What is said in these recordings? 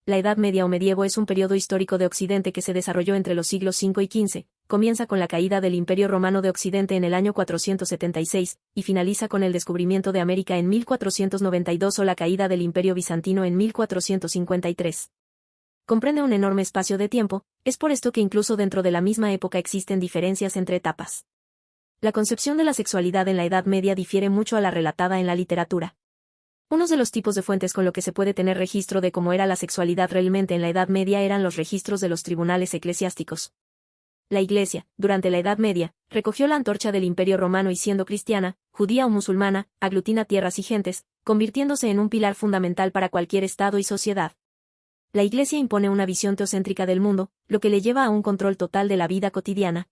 La Edad Media o Medievo es un periodo histórico de Occidente que se desarrolló entre los siglos V y XV, comienza con la caída del Imperio Romano de Occidente en el año 476, y finaliza con el descubrimiento de América en 1492 o la caída del Imperio Bizantino en 1453. Comprende un enorme espacio de tiempo, es por esto que incluso dentro de la misma época existen diferencias entre etapas. La concepción de la sexualidad en la Edad Media difiere mucho a la relatada en la literatura. Unos de los tipos de fuentes con lo que se puede tener registro de cómo era la sexualidad realmente en la Edad Media eran los registros de los tribunales eclesiásticos. La Iglesia, durante la Edad Media, recogió la antorcha del Imperio Romano y siendo cristiana, judía o musulmana, aglutina tierras y gentes, convirtiéndose en un pilar fundamental para cualquier estado y sociedad. La Iglesia impone una visión teocéntrica del mundo, lo que le lleva a un control total de la vida cotidiana.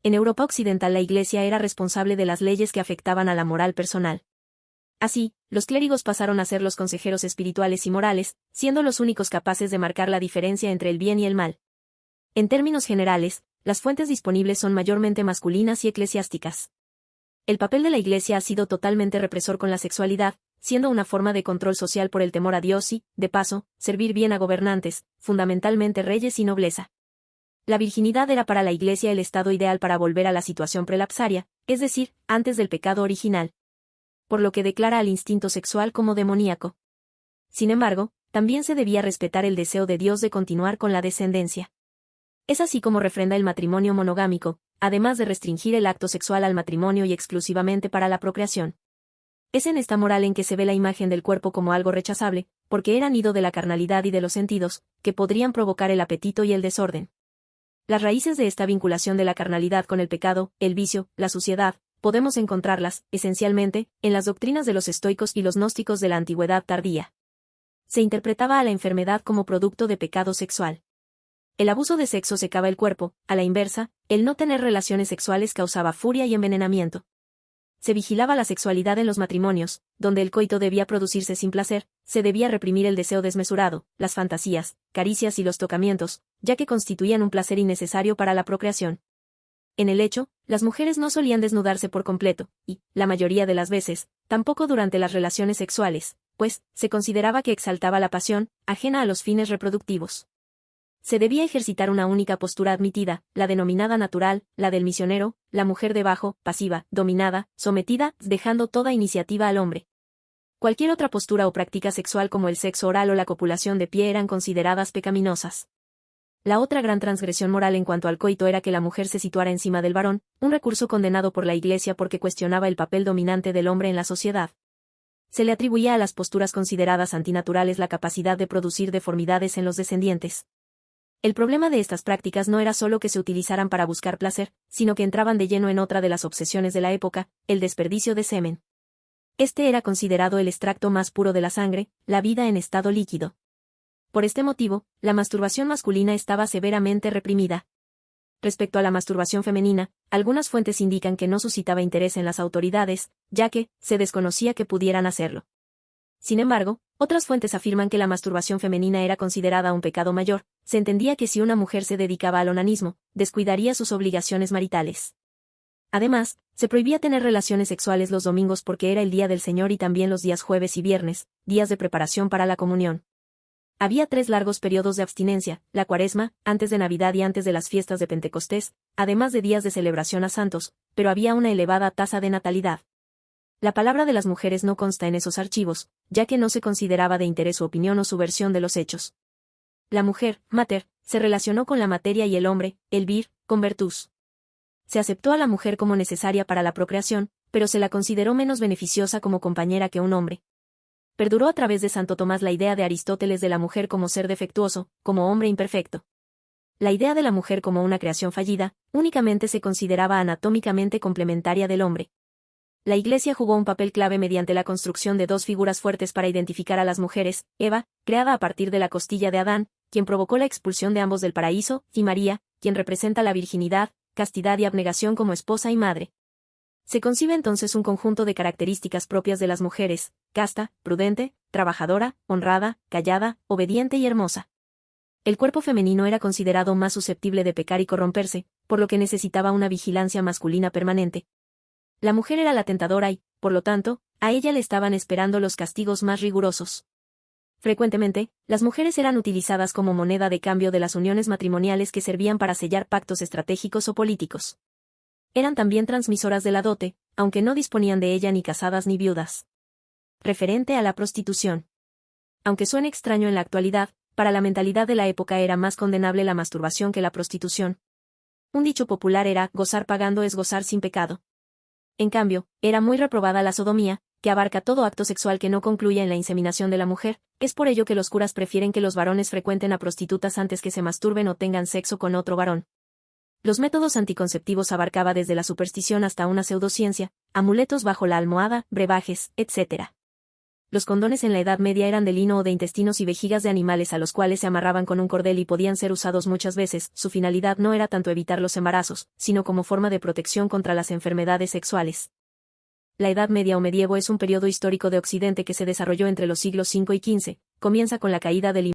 En Europa Occidental la Iglesia era responsable de las leyes que afectaban a la moral personal. Así, los clérigos pasaron a ser los consejeros espirituales y morales, siendo los únicos capaces de marcar la diferencia entre el bien y el mal. En términos generales, las fuentes disponibles son mayormente masculinas y eclesiásticas. El papel de la Iglesia ha sido totalmente represor con la sexualidad, siendo una forma de control social por el temor a Dios y, de paso, servir bien a gobernantes, fundamentalmente reyes y nobleza. La virginidad era para la Iglesia el estado ideal para volver a la situación prelapsaria, es decir, antes del pecado original, por lo que declara al instinto sexual como demoníaco. Sin embargo, también se debía respetar el deseo de Dios de continuar con la descendencia. Es así como refrenda el matrimonio monogámico, además de restringir el acto sexual al matrimonio y exclusivamente para la procreación. Es en esta moral en que se ve la imagen del cuerpo como algo rechazable, porque era nido de la carnalidad y de los sentidos, que podrían provocar el apetito y el desorden. Las raíces de esta vinculación de la carnalidad con el pecado, el vicio, la suciedad, podemos encontrarlas, esencialmente, en las doctrinas de los estoicos y los gnósticos de la antigüedad tardía. Se interpretaba a la enfermedad como producto de pecado sexual. El abuso de sexo secaba el cuerpo, a la inversa, el no tener relaciones sexuales causaba furia y envenenamiento. Se vigilaba la sexualidad en los matrimonios, donde el coito debía producirse sin placer, se debía reprimir el deseo desmesurado, las fantasías, caricias y los tocamientos, ya que constituían un placer innecesario para la procreación. En el hecho, las mujeres no solían desnudarse por completo, y, la mayoría de las veces, tampoco durante las relaciones sexuales, pues, se consideraba que exaltaba la pasión, ajena a los fines reproductivos. Se debía ejercitar una única postura admitida, la denominada natural, la del misionero, la mujer debajo, pasiva, dominada, sometida, dejando toda iniciativa al hombre. Cualquier otra postura o práctica sexual como el sexo oral o la copulación de pie eran consideradas pecaminosas. La otra gran transgresión moral en cuanto al coito era que la mujer se situara encima del varón, un recurso condenado por la Iglesia porque cuestionaba el papel dominante del hombre en la sociedad. Se le atribuía a las posturas consideradas antinaturales la capacidad de producir deformidades en los descendientes. El problema de estas prácticas no era solo que se utilizaran para buscar placer, sino que entraban de lleno en otra de las obsesiones de la época, el desperdicio de semen. Este era considerado el extracto más puro de la sangre, la vida en estado líquido. Por este motivo, la masturbación masculina estaba severamente reprimida. Respecto a la masturbación femenina, algunas fuentes indican que no suscitaba interés en las autoridades, ya que se desconocía que pudieran hacerlo. Sin embargo, otras fuentes afirman que la masturbación femenina era considerada un pecado mayor, se entendía que si una mujer se dedicaba al onanismo, descuidaría sus obligaciones maritales. Además, se prohibía tener relaciones sexuales los domingos porque era el día del Señor y también los días jueves y viernes, días de preparación para la comunión. Había 3 largos periodos de abstinencia, la Cuaresma, antes de Navidad y antes de las fiestas de Pentecostés, además de días de celebración a santos, pero había una elevada tasa de natalidad. La palabra de las mujeres no consta en esos archivos, ya que no se consideraba de interés su opinión o su versión de los hechos. La mujer, mater, se relacionó con la materia y el hombre, el vir, con virtus. Se aceptó a la mujer como necesaria para la procreación, pero se la consideró menos beneficiosa como compañera que un hombre. Perduró a través de Santo Tomás la idea de Aristóteles de la mujer como ser defectuoso, como hombre imperfecto. La idea de la mujer como una creación fallida, únicamente se consideraba anatómicamente complementaria del hombre. La Iglesia jugó un papel clave mediante la construcción de 2 figuras fuertes para identificar a las mujeres, Eva, creada a partir de la costilla de Adán, quien provocó la expulsión de ambos del paraíso, y María, quien representa la virginidad, castidad y abnegación como esposa y madre. Se concibe entonces un conjunto de características propias de las mujeres: casta, prudente, trabajadora, honrada, callada, obediente y hermosa. El cuerpo femenino era considerado más susceptible de pecar y corromperse, por lo que necesitaba una vigilancia masculina permanente. La mujer era la tentadora y, por lo tanto, a ella le estaban esperando los castigos más rigurosos. Frecuentemente, las mujeres eran utilizadas como moneda de cambio de las uniones matrimoniales que servían para sellar pactos estratégicos o políticos. Eran también transmisoras de la dote, aunque no disponían de ella ni casadas ni viudas. Referente a la prostitución. Aunque suene extraño en la actualidad, para la mentalidad de la época era más condenable la masturbación que la prostitución. Un dicho popular era, gozar pagando es gozar sin pecado. En cambio, era muy reprobada la sodomía, que abarca todo acto sexual que no concluya en la inseminación de la mujer. Es por ello que los curas prefieren que los varones frecuenten a prostitutas antes que se masturben o tengan sexo con otro varón. Los métodos anticonceptivos abarcaba desde la superstición hasta una pseudociencia, amuletos bajo la almohada, brebajes, etc. Los condones en la Edad Media eran de lino o de intestinos y vejigas de animales a los cuales se amarraban con un cordel y podían ser usados muchas veces. Su finalidad no era tanto evitar los embarazos, sino como forma de protección contra las enfermedades sexuales. La Edad Media o medievo es un periodo histórico de Occidente que se desarrolló entre los siglos V y XV, comienza con la caída del